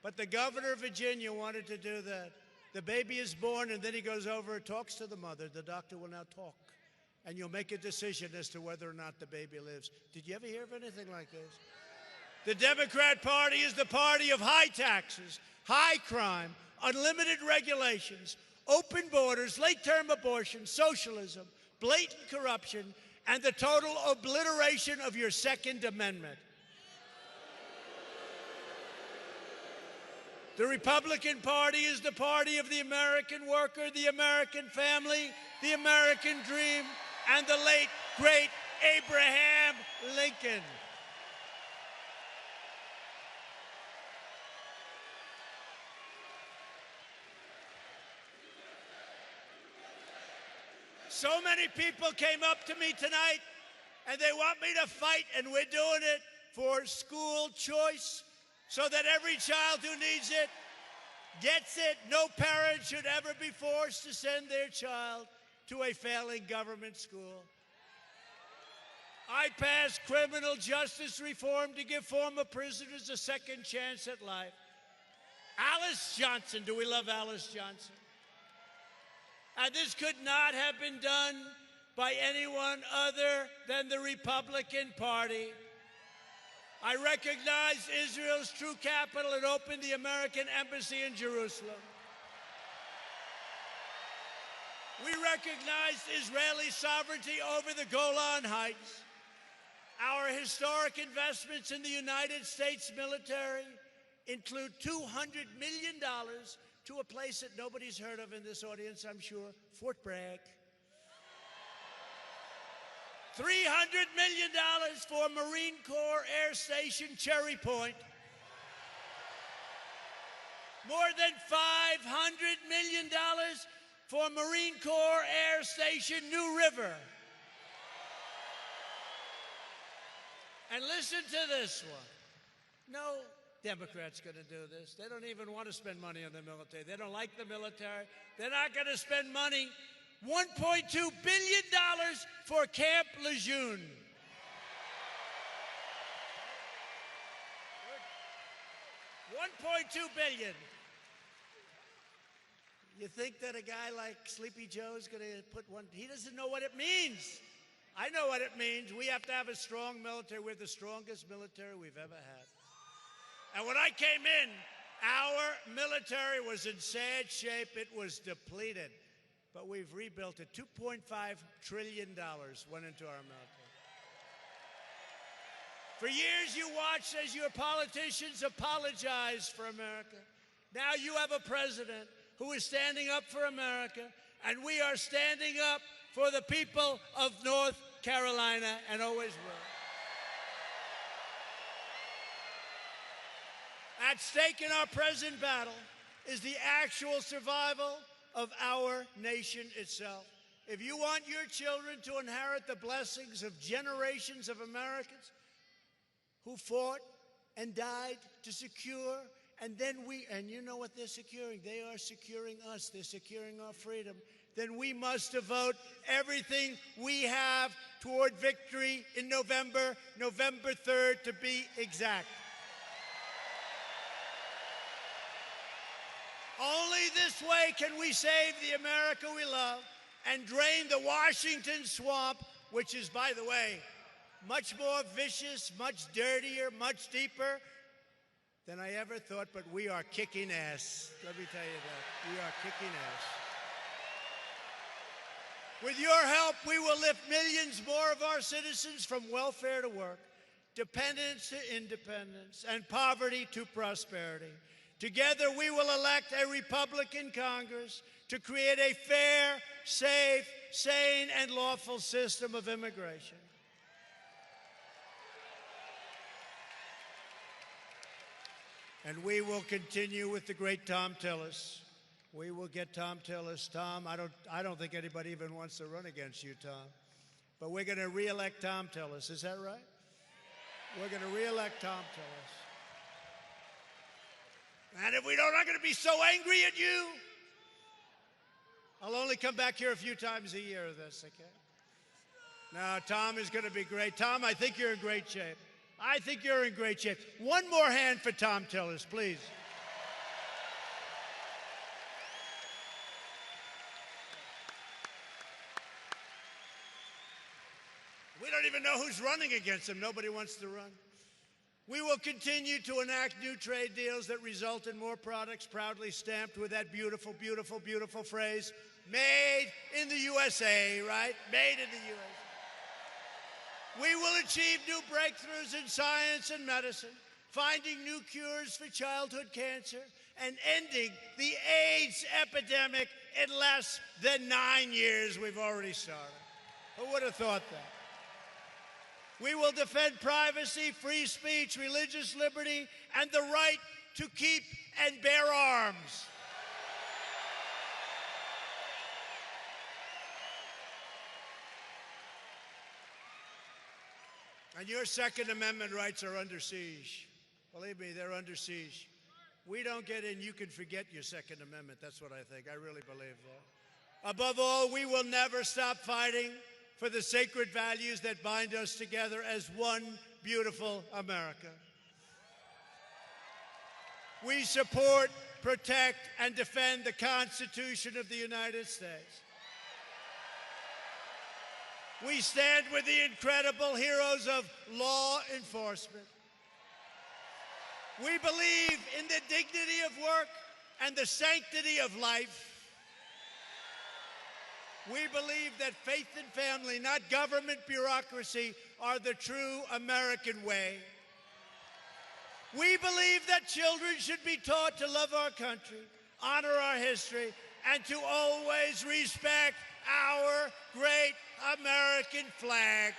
But the governor of Virginia wanted to do that. The baby is born, and then he goes over and talks to the mother. The doctor will now talk, and you'll make a decision as to whether or not the baby lives. Did you ever hear of anything like this? The Democrat Party is the party of high taxes, high crime, unlimited regulations, open borders, late-term abortion, socialism, blatant corruption, and the total obliteration of your Second Amendment. The Republican Party is the party of the American worker, the American family, the American dream, and the late, great Abraham Lincoln. So many people came up to me tonight, and they want me to fight, and we're doing it for school choice so that every child who needs it gets it. No parent should ever be forced to send their child to a failing government school. I passed criminal justice reform to give former prisoners a second chance at life. Alice Johnson, do we love Alice Johnson? And this could not have been done by anyone other than the Republican Party. I recognized Israel's true capital and opened the American embassy in Jerusalem. We recognized Israeli sovereignty over the Golan Heights. Our historic investments in the United States military include $200 million to a place that nobody's heard of in this audience, I'm sure, Fort Bragg. $300 million for Marine Corps Air Station Cherry Point. More than $500 million for Marine Corps Air Station New River. And listen to this one. No Democrat's going to do this. They don't even want to spend money on the military. They don't like the military. They're not going to spend money. $1.2 billion for Camp Lejeune. $1.2 billion. You think that a guy like Sleepy Joe is going to put one? He doesn't know what it means. I know what it means. We have to have a strong military. We're the strongest military we've ever had. And when I came in, our military was in sad shape. It was depleted. But we've rebuilt it. $2.5 trillion went into our military. For years, you watched as your politicians apologized for America. Now you have a president who is standing up for America, and we are standing up for the people of North Carolina and always will. At stake in our present battle is the actual survival of our nation itself. If you want your children to inherit the blessings of generations of Americans who fought and died to secure, and you know what they're securing? They are securing us. They're securing our freedom. Then we must devote everything we have toward victory in November 3rd to be exact. Only this way can we save the America we love and drain the Washington swamp, which is, by the way, much more vicious, much dirtier, much deeper than I ever thought, but we are kicking ass. Let me tell you that. We are kicking ass. With your help, we will lift millions more of our citizens from welfare to work, dependence to independence, and poverty to prosperity. Together, we will elect a Republican Congress to create a fair, safe, sane, and lawful system of immigration. And we will continue with the great Tom Tillis. We will get Tom Tillis. Tom, I don't think anybody even wants to run against you, Tom. But we're going to re-elect Tom Tillis. Is that right? We're going to re-elect Tom Tillis. And if we don't, I'm going to be so angry at you, I'll only come back here a few times a year of this, okay? No, Tom is going to be great. Tom, I think you're in great shape. I think you're in great shape. One more hand for Tom Tillis, please. We don't even know who's running against him. Nobody wants to run. We will continue to enact new trade deals that result in more products proudly stamped with that beautiful, beautiful, beautiful phrase, made in the USA, right? Made in the USA. We will achieve new breakthroughs in science and medicine, finding new cures for childhood cancer, and ending the AIDS epidemic in less than 9 years. We've already started. Who would have thought that? We will defend privacy, free speech, religious liberty, and the right to keep and bear arms. And your Second Amendment rights are under siege. Believe me, they're under siege. We don't get in, you can forget your Second Amendment. That's what I think. I really believe that. Above all, we will never stop fighting for the sacred values that bind us together as one beautiful America. We support, protect, and defend the Constitution of the United States. We stand with the incredible heroes of law enforcement. We believe in the dignity of work and the sanctity of life. We believe that faith and family, not government bureaucracy, are the true American way. We believe that children should be taught to love our country, honor our history, and to always respect our great American flag.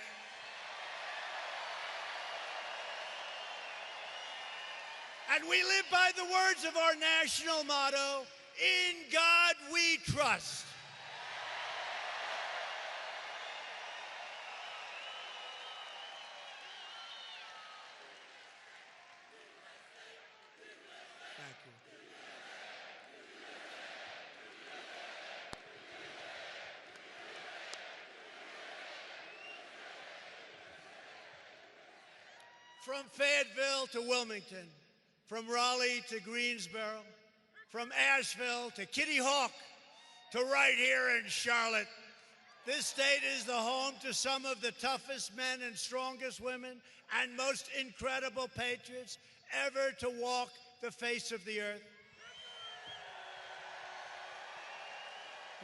And we live by the words of our national motto, "In God we trust." Thank you. From Fayetteville to Wilmington, from Raleigh to Greensboro, from Asheville to Kitty Hawk to right here in Charlotte, this state is the home to some of the toughest men and strongest women and most incredible patriots ever to walk the face of the earth.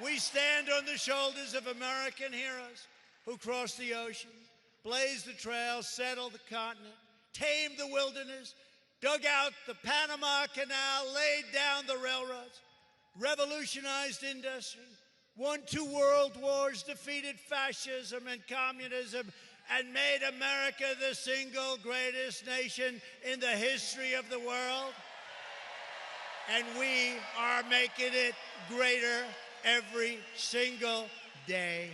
We stand on the shoulders of American heroes who crossed the ocean, blazed the trails, settled the continent, tamed the wilderness, dug out the Panama Canal, laid down the railroads, revolutionized industry, won 2 world wars, defeated fascism and communism, and made America the single greatest nation in the history of the world. And we are making it greater every single day.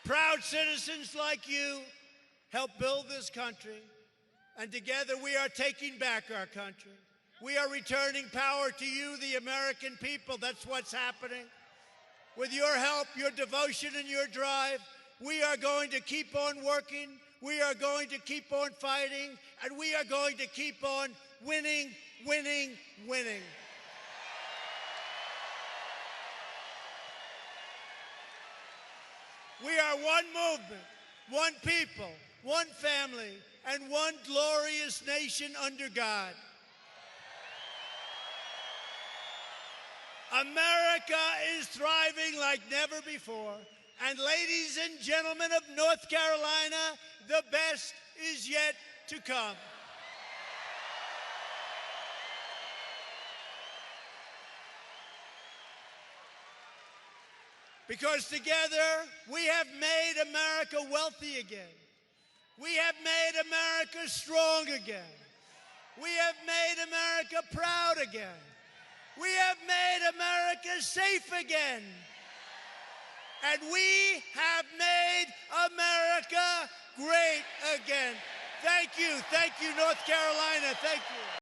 Proud citizens like you help build this country, and together we are taking back our country. We are returning power to you, the American people. That's what's happening. With your help, your devotion, and your drive, we are going to keep on working, we are going to keep on fighting, and we are going to keep on winning, winning, winning. We are one movement, one people, one family, and one glorious nation under God. America is thriving like never before. And ladies and gentlemen of North Carolina, the best is yet to come. Because together we have made America wealthy again. We have made America strong again. We have made America proud again. We have made America safe again. And we have made America great again. Thank you, North Carolina. Thank you.